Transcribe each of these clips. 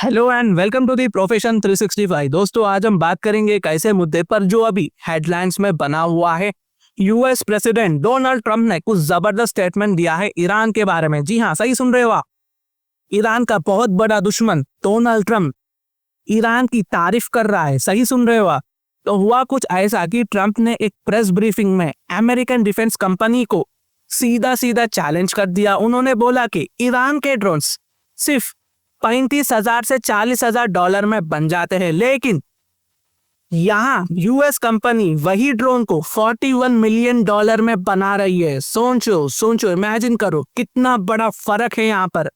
Hello and welcome to the profession 365। दोस्तों, आज हम बात करेंगे एक ऐसे मुद्दे पर जो अभी हेडलाइंस में बना हुआ है। यूएस प्रेसिडेंट डोनाल्ड ट्रंप ने कुछ जबरदस्त स्टेटमेंट दिया है ईरान के बारे में। जी हाँ, सही सुन रहे हो आप। ईरान का बहुत बड़ा दुश्मन डोनाल्ड ट्रंप ईरान की तारीफ कर रहा है। सही सुन रहे हो आप। तो हुआ कुछ ऐसा कि ट्रंप ने एक प्रेस ब्रीफिंग में अमेरिकन डिफेंस कंपनी को सीधा सीधा चैलेंज कर दिया। उन्होंने बोला कि ईरान के ड्रोन्स सिर्फ 35,000 से 40,000 डॉलर में बन जाते हैं, लेकिन यहां यूएस कंपनी वही ड्रोन को 41 मिलियन डॉलर में बना रही है। सोचो, इमेजिन करो कितना बड़ा फर्क है यहाँ पर।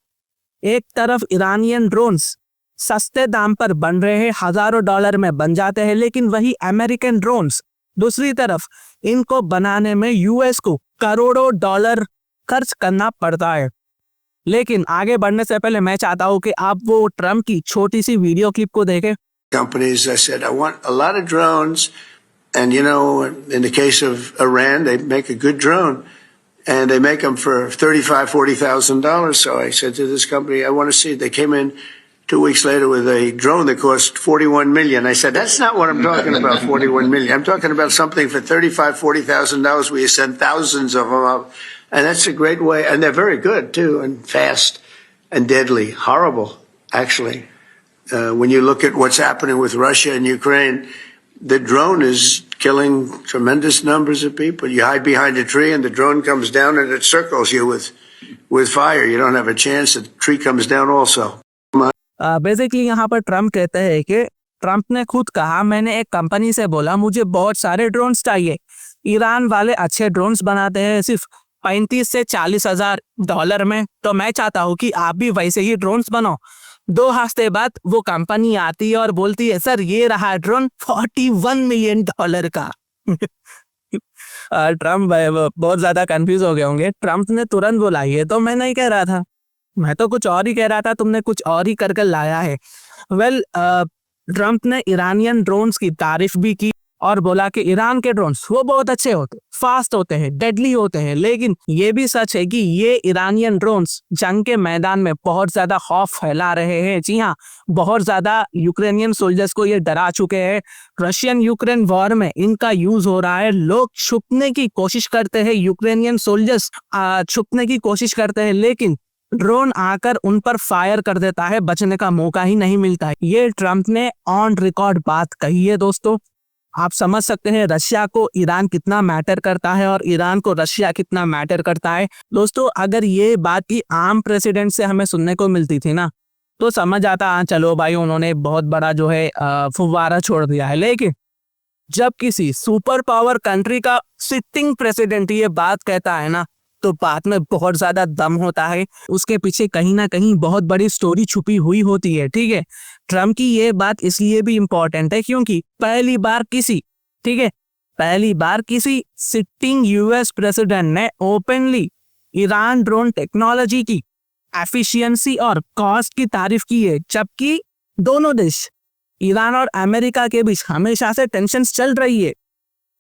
एक तरफ ईरानियन ड्रोन्स सस्ते दाम पर बन रहे हैं, हजारों डॉलर में बन जाते हैं, लेकिन वही अमेरिकन ड्रोन्स दूसरी तरफ इनको बनाने में यूएस को करोड़ों डॉलर खर्च करना पड़ता है। लेकिन आगे बढ़ने से पहले मैं चाहता हूं कि आप वो ट्रम्प की छोटी सी वीडियो क्लिप को देखें। Companies, I said, I want a lot of drones, and in the case of Iran, they make a good drone, and they make them for $35,000-$40,000. So I said to this company, I want to see. They came in 2 weeks later with a drone that cost $41 million. I said, that's not what I'm talking about. $41 million. I'm talking about something for $35,000-$40,000. We send thousands of them out. And that's a great way, and they're very good too, and fast and deadly. Horrible, actually. When you look at what's happening with Russia and Ukraine, the drone is killing tremendous numbers of people. You hide behind a tree, and the drone comes down and it circles you with fire. You don't have a chance. The tree comes down also. Basically यहाँ पर Trump कहते हैं कि Trump ने खुद कहा, मैंने एक कंपनी से बोला मुझे बहुत सारे ड्रोन्स चाहिए। ईरान वाले अच्छे ड्रोन्स बनाते हैं सिर्फ 35 से 40,000 डॉलर में, तो मैं चाहता हूँ कि आप भी वैसे ही ड्रोन्स बनाओ। 2 हफ्ते बाद वो कंपनी आती है और बोलती है, सर ये रहा ड्रोन 41 मिलियन डॉलर का। ट्रम्प बहुत ज्यादा कंफ्यूज हो गए होंगे। ट्रम्प ने तुरंत बोला, ये तो मैं नहीं कह रहा था, मैं तो कुछ और ही कह रहा था, तुमने कुछ और ही करके लाया है। ट्रम्प ने ईरानियन ड्रोन्स की तारीफ भी की और बोला कि ईरान के ड्रोन्स वो बहुत अच्छे होते, फास्ट होते हैं, डेडली होते हैं, लेकिन ये भी सच है कि ये ईरानियन ड्रोन्स जंग के मैदान में बहुत ज्यादा खौफ फैला रहे हैं। जी हाँ, बहुत ज्यादा यूक्रेनियन सोल्जर्स को ये डरा चुके हैं। रशियन यूक्रेन वॉर में इनका यूज हो रहा है। लोग छुपने की कोशिश करते हैं, यूक्रेनियन सोल्जर्स छुपने की कोशिश करते हैं, लेकिन ड्रोन आकर उन पर फायर कर देता है, बचने का मौका ही नहीं मिलता है। ये ट्रम्प ने ऑन रिकॉर्ड बात कही है। दोस्तों, आप समझ सकते हैं रशिया को ईरान कितना मैटर करता है और ईरान को रशिया कितना मैटर करता है। दोस्तों, अगर ये बात की आम प्रेसिडेंट से हमें सुनने को मिलती थी ना, तो समझ आता, हाँ चलो भाई उन्होंने बहुत बड़ा जो है फुव्वारा छोड़ दिया है। लेकिन जब किसी सुपर पावर कंट्री का सिटिंग प्रेसिडेंट ये बात कहता है ना, तो बात में बहुत ज्यादा दम होता है। उसके पीछे कहीं ना कहीं बहुत बड़ी स्टोरी छुपी हुई होती है। ठीक है, ट्रम्प की ये बात इसलिए भी इंपॉर्टेंट है क्योंकि पहली बार किसी सिटिंग यूएस प्रेसिडेंट ने ओपनली ईरान ड्रोन टेक्नोलॉजी की एफिशिएंसी और कॉस्ट की तारीफ की है। जबकि दोनों देश ईरान और अमेरिका के बीच हमेशा से टेंशन चल रही है।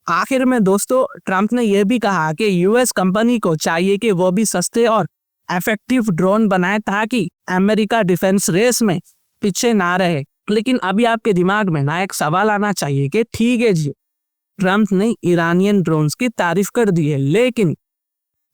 आखिर में दोस्तों, ट्रम्प ने यह भी कहा कि यूएस कंपनी को चाहिए कि वो भी सस्ते और इफेक्टिव ड्रोन बनाए ताकि अमेरिका डिफेंस रेस में पीछे ना रहे। लेकिन अभी आपके दिमाग में ना एक सवाल आना चाहिए कि ठीक है जी, ट्रम्प ने ईरानियन ड्रोन्स की तारीफ कर दी है, लेकिन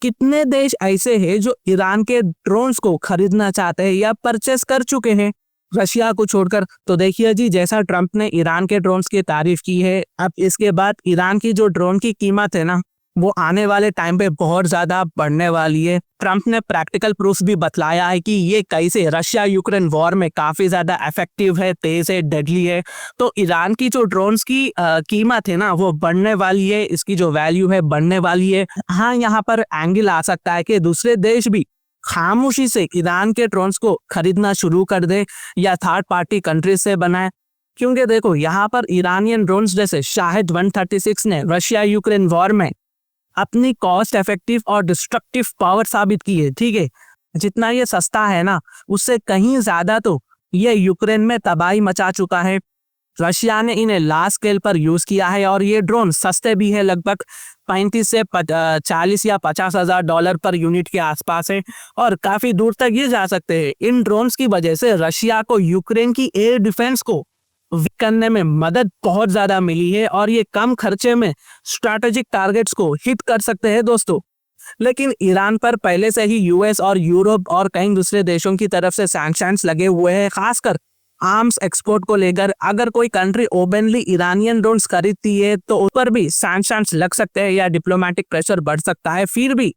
कितने देश ऐसे हैं जो ईरान के ड्रोन्स को खरीदना चाहते हैं या परचेस कर चुके हैं, रशिया को छोड़कर? तो देखिए जी, जैसा ट्रम्प ने ईरान के ड्रोन्स की तारीफ की है, अब इसके बाद ईरान की जो ड्रोन की कीमत है ना, वो आने वाले टाइम पे बहुत ज्यादा बढ़ने वाली है। ट्रम्प ने प्रैक्टिकल प्रूफ भी बतलाया है कि ये कैसे रशिया यूक्रेन वॉर में काफी ज्यादा इफेक्टिव है, तेज है, डेडली है। तो ईरान की जो ड्रोन्स की कीमत है ना, वो बढ़ने वाली है, इसकी जो वैल्यू है बढ़ने वाली है। हाँ, यहाँ पर एंगल आ सकता है कि दूसरे देश भी खामोशी से ईरान के ड्रोन्स को खरीदना शुरू कर दे या थर्ड पार्टी कंट्री से बनाए, क्योंकि देखो यहाँ पर ईरानियन ड्रोन्स जैसे शाहिद 136 ने रशिया यूक्रेन वॉर में अपनी कॉस्ट इफेक्टिव और डिस्ट्रक्टिव पावर साबित की है। ठीक है, जितना ये सस्ता है ना, उससे कहीं ज्यादा तो ये यूक्रेन में तबाही मचा चुका है। रशिया ने इन्हें लार्ज स्केल पर यूज किया है और ये ड्रोन सस्ते भी है, लगभग 35 से 40 या 50 हजार डॉलर पर यूनिट के आसपास है और काफी दूर तक ये जा सकते हैं। इन ड्रोन्स की वजह से रशिया को यूक्रेन की एयर डिफेंस को करने में मदद बहुत ज्यादा मिली है और ये कम खर्चे में स्ट्रैटेजिक टारगेट्स को हिट कर सकते हैं दोस्तों। लेकिन ईरान पर पहले से ही यूएस और यूरोप और कई दूसरे देशों की तरफ से सैंक्शंस लगे हुए हैं, खासकर आर्म्स एक्सपोर्ट को लेकर। अगर कोई कंट्री ओपनली ईरानियन ड्रोन्स खरीदती है तो उस पर भी सैंक्शंस लग सकते हैं या डिप्लोमेटिक प्रेशर बढ़ सकता है। फिर भी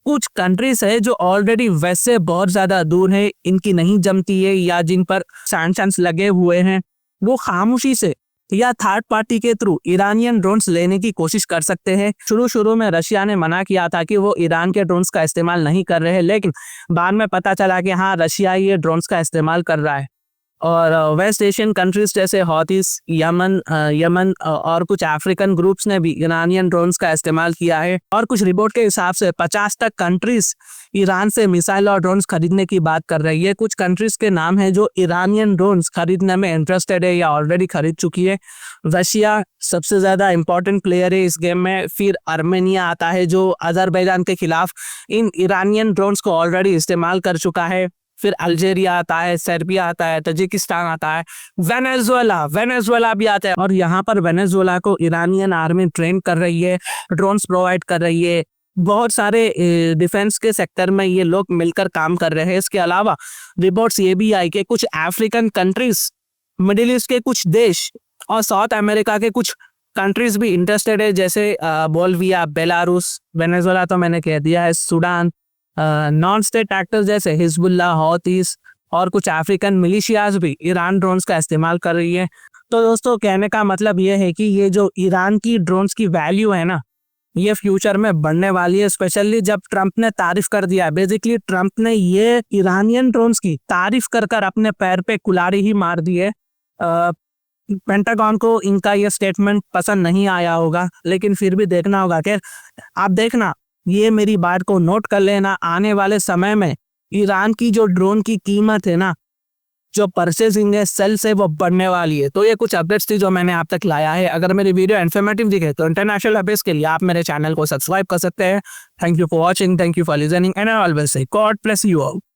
कुछ कंट्रीज है जो ऑलरेडी वैसे बहुत ज्यादा दूर है, इनकी नहीं जमती है या जिन पर सैंक्शंस लगे हुए हैं, वो खामोशी से या थर्ड पार्टी के थ्रू ईरानियन ड्रोन्स लेने की कोशिश कर सकते हैं। शुरू में रशिया ने मना किया था कि वो ईरान के ड्रोन्स का इस्तेमाल नहीं कर रहे हैं, लेकिन बाद में पता चला कि हाँ, रशिया ये ड्रोन्स का इस्तेमाल कर रहा है। और वेस्ट एशियन कंट्रीज जैसे हौतीस, यमन और कुछ अफ्रीकन ग्रुप्स ने भी ईरानियन ड्रोन्स का इस्तेमाल किया है। और कुछ रिपोर्ट के हिसाब से 50 तक कंट्रीज ईरान से मिसाइल और ड्रोन्स खरीदने की बात कर रही है। कुछ कंट्रीज के नाम है जो ईरानियन ड्रोन्स खरीदने में इंटरेस्टेड है या ऑलरेडी खरीद चुकी है। रशिया सबसे ज्यादा इंपॉर्टेंट प्लेयर है इस गेम में, फिर आर्मेनिया आता है जो अजरबैजान के खिलाफ इन ईरानियन ड्रोन्स को ऑलरेडी इस्तेमाल कर चुका है। फिर अल्जेरिया आता है, सर्बिया आता है, तजिकिस्तान आता है, वेनेजुएला भी आता है। और यहाँ पर वेनेजुएला को ईरानियन आर्मी ट्रेन कर रही है, ड्रोन्स प्रोवाइड कर रही है। बहुत सारे डिफेंस के सेक्टर में ये लोग मिलकर काम कर रहे हैं। इसके अलावा रिपोर्ट्स ये भी आई कि कुछ अफ्रीकन कंट्रीज, मिडिल ईस्ट के कुछ देश और साउथ अमेरिका के कुछ कंट्रीज भी इंटरेस्टेड है, जैसे बोल्विया, बेलारूस, वेनेजुएला तो मैंने कह दिया है, सूडान, नॉन स्टेट एक्टर्स जैसे हिजबुल्ला, हौतीस और कुछ अफ्रीकन मिलिशियाज भी ईरान ड्रोन्स का इस्तेमाल कर रही है। तो दोस्तों, कहने का मतलब ये है कि ये जो ईरान की ड्रोन्स की वैल्यू है ना, ये फ्यूचर में बढ़ने वाली है, स्पेशली जब ट्रंप ने तारीफ कर दिया। बेसिकली ट्रंप ने ये ईरानियन ड्रोन्स की तारीफ कर कर अपने पैर पे कुल्हाड़ी ही मार दी है। पेंटागन को इनका ये स्टेटमेंट पसंद नहीं आया होगा, लेकिन फिर भी देखना होगा कि आप देखना, ये मेरी बात को नोट कर लेना, आने वाले समय में ईरान की जो ड्रोन की कीमत है ना, जो परचेजिंग है सेल से, वो बढ़ने वाली है। तो ये कुछ अपडेट्स थी जो मैंने आप तक लाया है। अगर मेरी वीडियो इन्फॉर्मेटिव दिखे तो इंटरनेशनल अपडेट्स के लिए आप मेरे चैनल को सब्सक्राइब कर सकते हैं। Thank you for watching, thank you for listening and I always say God bless you all.